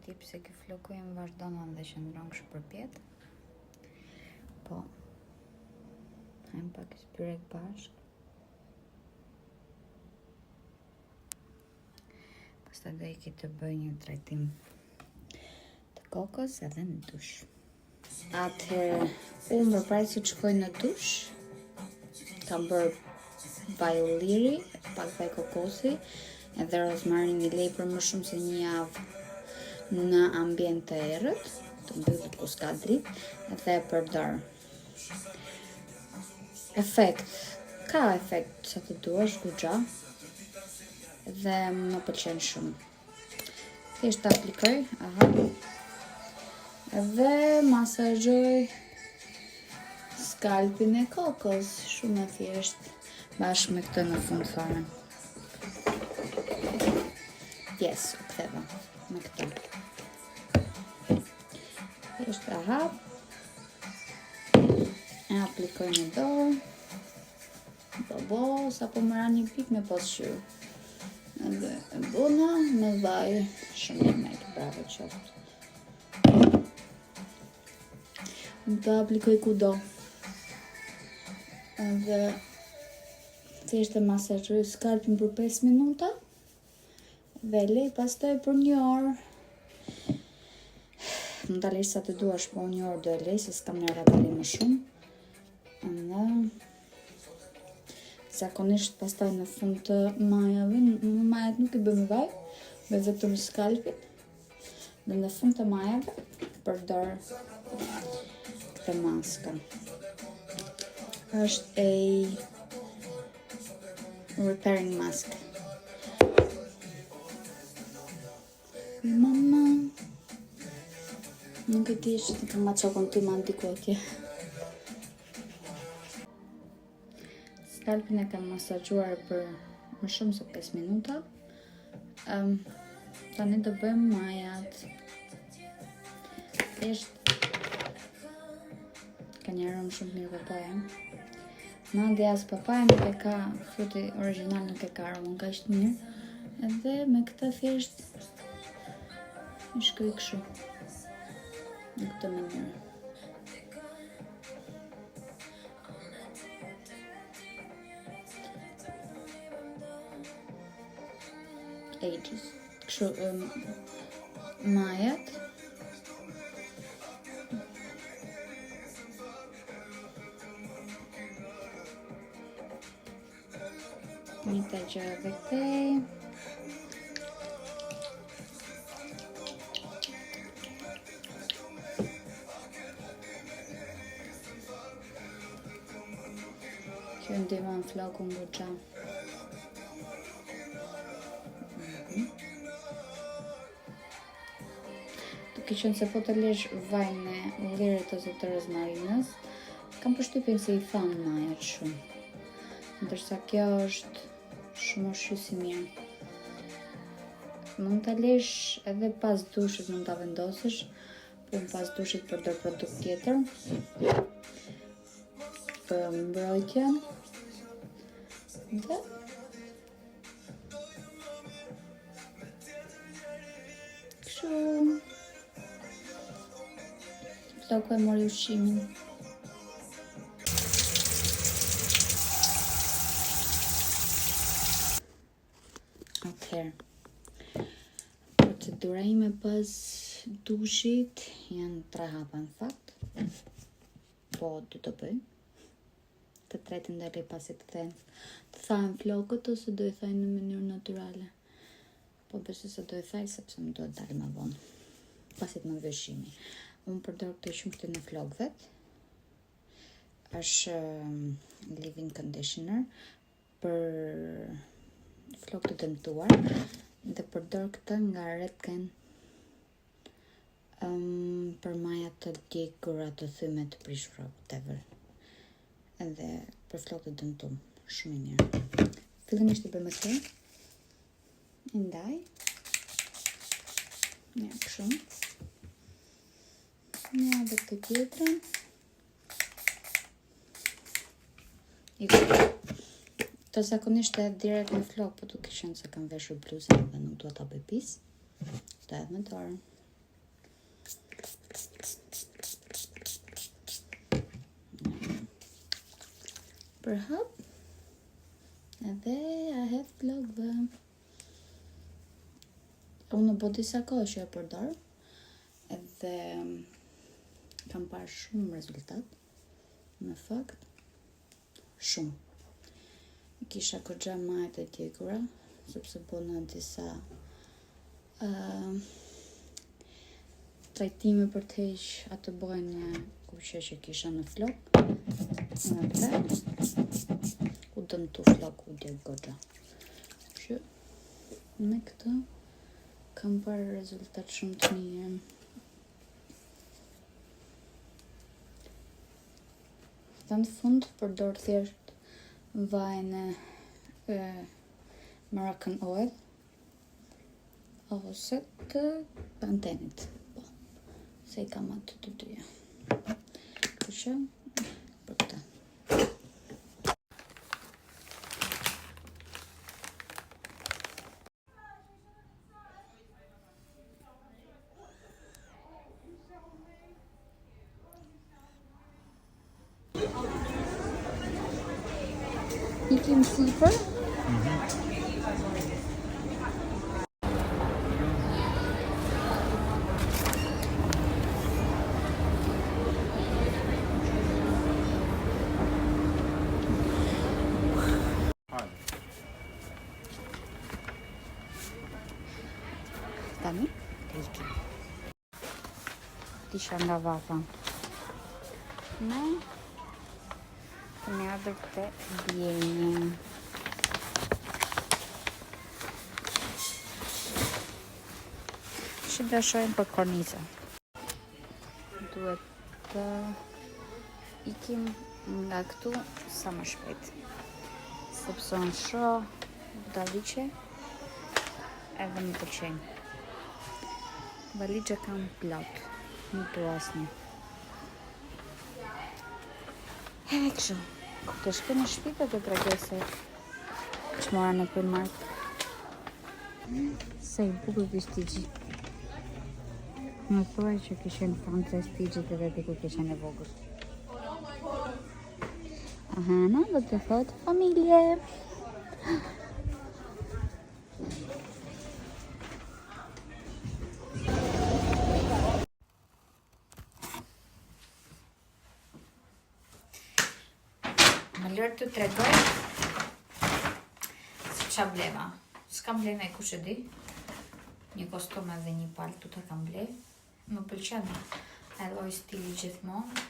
di pse ky floku im vazhdon dhe qëndron shpërpjet. Po. Hajmë pak spyrek bashk. Pastaj do iki të bëj një trajtim të kokës edhe në dush. Atëherë, unë përpara se të shkoj në dush, kam bërë vaj ulliri, pak vaj kokosi, edhe rozmarin i lej për më shumë se një javë në ambient të errët, të mbyllit ku s'ka dritë, edhe e përdor. Ka efekt sa të duash, goxha, dhe më pëlqen shumë. Thjesht ta aplikoj, edhe masazhoj skalpin e kokës, shumë e thjesht, bashkë me këtë në fund fare. Yes, u ktheva me këtë. Thjesht e hap, e aplikoj në dorë, sa po më ra një pik me pasqyrë. Edhe e bëna me vaj, shumë mirë, bravo qoftë. Më të aplikoj kudo. Edhe thjesht e masazhoj skalpin për 5 minuta dhe lej pastaj për 1 orë. Mund ta lej sa të duash, po 1 orë do e lej se s'kam nerva ta lej më shumë. Edhe zakonisht pastaj në fund të majave, majat nuk i bëjmë vaj, me vetëm skalpin. Dhe në fund të majave përdor këtë maskën. Është a repairing mask. Mama, nuk e di që të kam maqokon ti ma ndiku atje. Skalpin e kam masazhuar për më shumë se 5 minuta. Tani do bëjmë majat. Thjesht ka një aromë shumë mirë papaja. Madje as papaja nuk e ka, fruti origjinal nuk e ka aromën kaq të mirë. Edhe me këtë thjesht i shkoj kështu. Në këtë mënyrë. Ages. Kështu majat. Një të gjërë dhe këtej. Kjo ndihmon flokun goxha. Duke qenë se po të lesh vajin e ullirit ose të rozmarinës, kam përshtypjen se i than majat shumë. Ndërsa kjo është shumë ushqyesi mirë. Mund ta lesh edhe pas dushit, mund ta vendosësh, po pas dushit përdor produkt tjetër për mbrojtjen. Dhe kështu floku e mori ushqimin. Atëherë, procedura ime pas dushit janë 3 hapa në fakt, po 2 të bëj. Të tretin do lej pasi të thahen flokët ose do i thaj në mënyrë natyrale. Po besoj se do i thaj sepse më duhet dalë më vonë, pasi të më vë ushqimi. Unë përdor këtë qumshtin e flokëve. Është leave-in conditioner për flokë të dëmtuar dhe përdor këtë nga Redken për majat të djegura, të thyme, të prishura, whatever. Edhe për flokë të dëmtuar, shumë i mirë. Fillimisht i bëjmë këtë. Ndaj. Ja, kështu. Ja, dhe këtë tjetrën. Të zakonisht e direkt në flok, po duke qenë se kam veshur bluzën dhe nuk dua ta bëj pis. Do edhe me dorë. për hap. Edhe I have vlogve. Unë po disa kohë që e përdor. Edhe kam parë shumë rezultat. Në fakt, shumë. Kisha kërgja majt e tjekura, sepse po në disa trajtime për të heq atë bojnë kuqe që kisha në flok. Edhe u dëmtu flok u djek goxha. Që me këtë kam parë rezultat shumë të mirë. Dhe në fund përdor thjesht vajin e Moroccan oil ose të pantenit. Po, se I kam atë të dyja. Kështu për këtë. Ikim sipër. Tani, të ikim. Tisha nga vapa. Ne kemi ardhur te bjenja. Që do shohim për kornizën. Duhet të ikim nga këtu sa më shpejt. Sepse unë shoh budalliqe edhe më pëlqejnë. Valigia kam plot, nuk do asnjë. Edhe kështu, kur të shkoj në shtëpi do të tregoj se ç'mora në Primark. Se I bukur ky stigji. Më thuaj që kishin famtë stigjit edhe ti kur kishin e vogël. Aha, na do të thot familje. Më lërë të tregoj se qa bleva. S'kam ble me kush e di. Një kostum edhe një paltu të kam ble. Më pëlqen e lloj stili gjithmonë.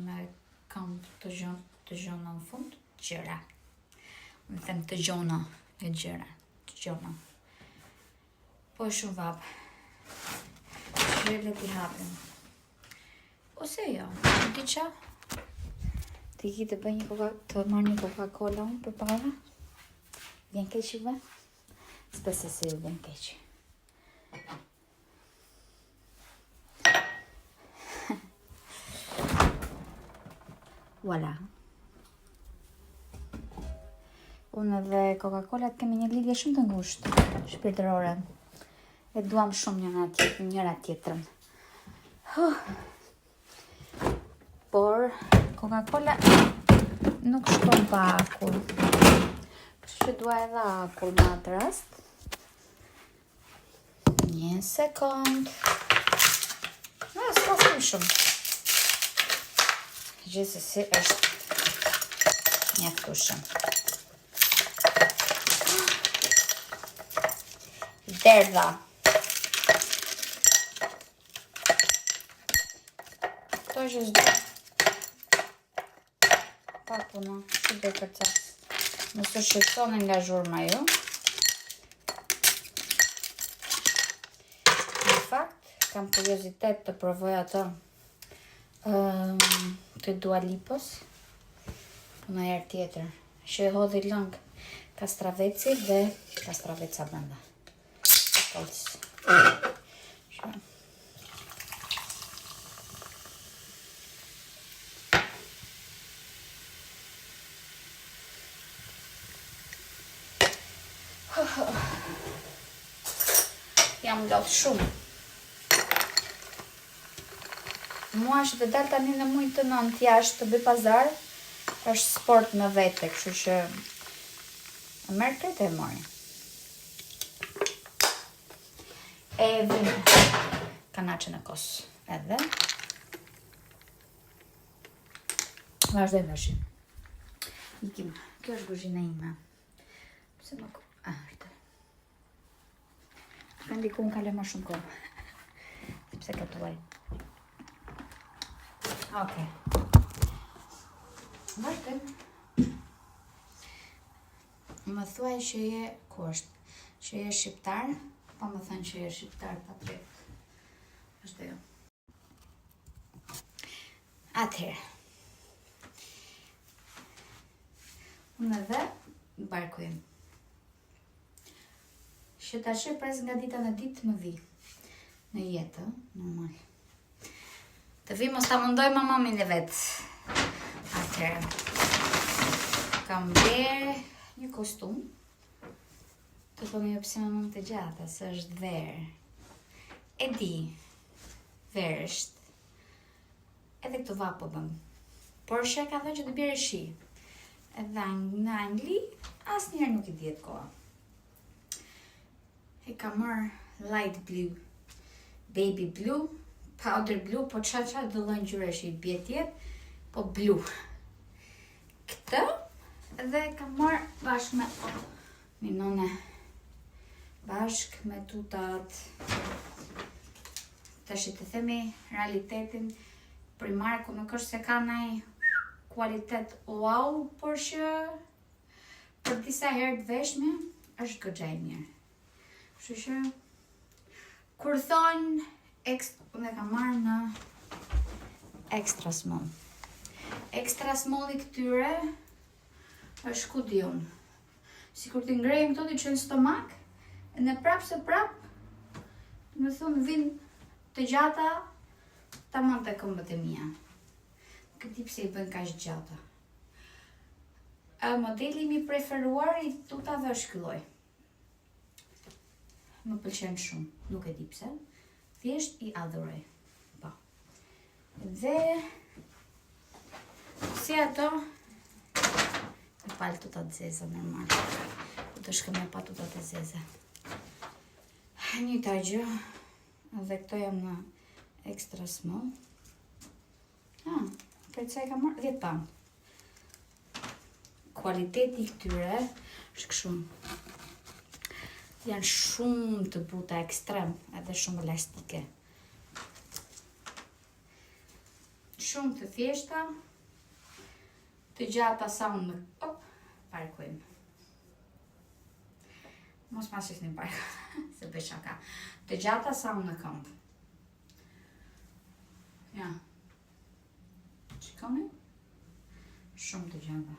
Me kam të gjona në fund. Gjëra. Më them të gjona e gjëra. Të gjona. Po e shumë vap. Shvele t'i hapim. Ose jo, në ti qa? Ti ki të bëj të marrë një Coca-Cola unë për para? Vjen keq I vë? S'pese se vjen keq. Voilà. Unë dhe Coca-Cola kemi një lidhje shumë të ngushtë, shpirtërore. E duam shumë njëra tjetrën. Por Coca-Cola nuk shkon pa akull. Kështu që dua edhe akull në atë rast. Një sekond. S'ka shumë. Gjithsesi është mjaftueshëm. Derdha. Këto që s'do. Pa puna, që do kërcas. Nësë shqetson nga zhurma ju. Në fakt, kam kuriozitet të provoj ato të Dua Lipos. Në herë tjetër. Që e hodhi lang kastraveci dhe kastraveca brenda. Kolës. Jam lodh shumë. Mua është dhe dal tani në muaj të nëntë jashtë të bëj pazar, është sport me vete, kështu që e merr këtë e mori. E vim kanaqen e kos edhe. Vazhdojmë tash. Ikim. Kjo është kuzhina ime. Pse më ka ndiku më kale më shumë kohë. Sepse këtuaj. Okej. Vazhdojmë. Më thuaj që je kusht, që je shqiptar, pa më thënë që je shqiptar pa drejt. Vazhdojmë. Atëherë. Unë edhe barkojmë. Që tash pres nga dita në ditë më vi. Në jetë, normal. Të vi mos ta mundoj mamin e vetë. Atëherë. Kam bërë një kostum. Të thoni jo pse mamam të gjata, se është verë. E di. Verë është. Edhe këtu vapo bëm. Por shë ka thënë që të bjerë shi. Edhe në Angli, asë njerë nuk I djetë koha. E ka marrë light blue, baby blue, powder blue, po qa dhe lënë gjyre që I bje tjetë, po blue. Këtë, edhe ka marrë bashkë me, minone, bashkë me tutat, të shi të themi realitetin, primarku nuk është se ka naj kualitet wow, por që për disa herë të veshme është goxha e mirë. Kështu që kur thonë unë e kam marrë në extra small. Extra small I këtyre është ku di unë. Si kur t'i ngrejnë këto t'i qenë stomak, e në prap se prap, më thonë vinë të gjata ta mund të këmbët e mia. Këti pse I bën kaq gjata. Modeli mi preferuar I tutave është ky lloj. Më pëlqen shumë, nuk e di pse. Thjesht I adhuroj. Po. Dhe si ato I pal tutat zeza normal. Ku të shkëm e pa tutat e zeza. Njëta gjë. Dhe këto jam në extra small. Për të se ka marrë 10 pound. Kualiteti I këtyre është kështu. Janë shumë të buta ekstrem, edhe shumë elastike. Shumë të thjeshta, të gjata sa unë në parkojmë. Mos ma shihni parkojmë, se bëj shaka. Të gjata sa unë në këmbë. Ja. Shikoni? Shumë të gjata.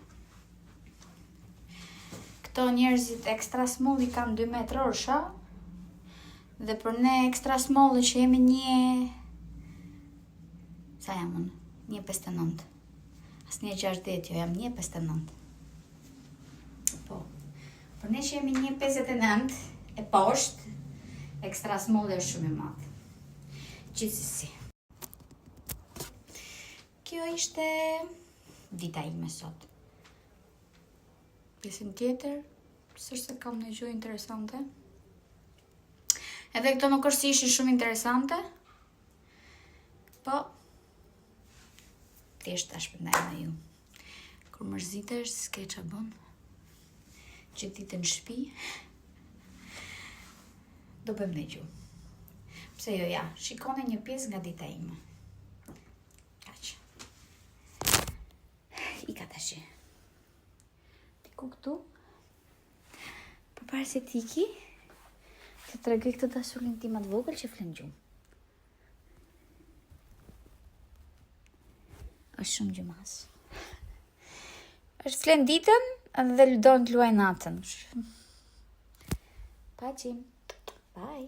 Këto njerëzit extra small I kanë 2 metra orsha. Dhe për ne extra small që jemi një... Sa jam unë? 1,59. As 1,60, jo jam 1,59. Po. Për ne që jemi 1,59 e poshtë, extra small është shumë I madh. Gjithsesi. Kjo ishte dita ime sot. Pjesën tjetër, s'është se kam në gjë interesante. Edhe këto nuk është si ishin shumë interesante, po, thjesht ta shpëndaj me ju. Kur mërzitesh, s'ke qa bën, që ditën në shtëpi, do bëjmë në gju. Pse jo ja, shikoni një pjesë nga dita ime. I ka tash. Ti ku këtu? Përpara se t'iki, të tregoj këtë dashurinë time të vogël që flen gjumë. Është shumë gjumas. Është flen ditën dhe ludon të luaj natën. Paqim. Bye.